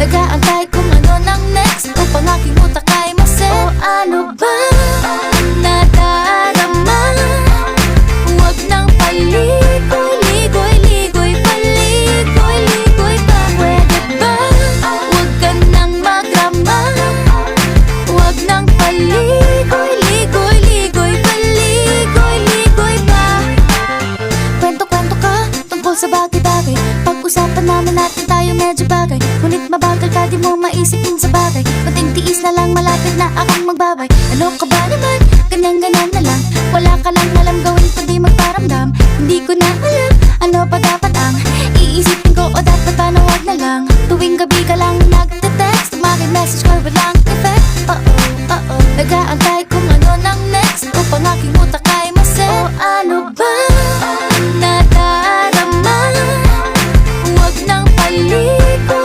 Nag-aantay kung ano nang next upang aking utak ay maset. O ano ba nadarama? Huwag nang paligoy-ligoy-ligoy, paligoy-ligoy pa. Pwede ba? Huwag ka nang magrama. Huwag nang paligoy-ligoy-ligoy, paligoy-ligoy pa. Kwento-kwento ka tungkol sa bagay-bagay. Pag-usapan naman natin tayo medyo bagay. Ngunit mabagal ka, di mo maisipin sa bagay. Kunting tiis na lang, malapit na akong magbabay. Ano ka ba naman? Ganyan-ganyan na lang. Wala ka lang alam gawin kundi magparamdam. Hindi ko na alam, ano pa dapat ang iisipin ko o dapat ba na wag na lang. Tuwing gabi ka lang nagte-text, message ka walang effect. Nag-aantay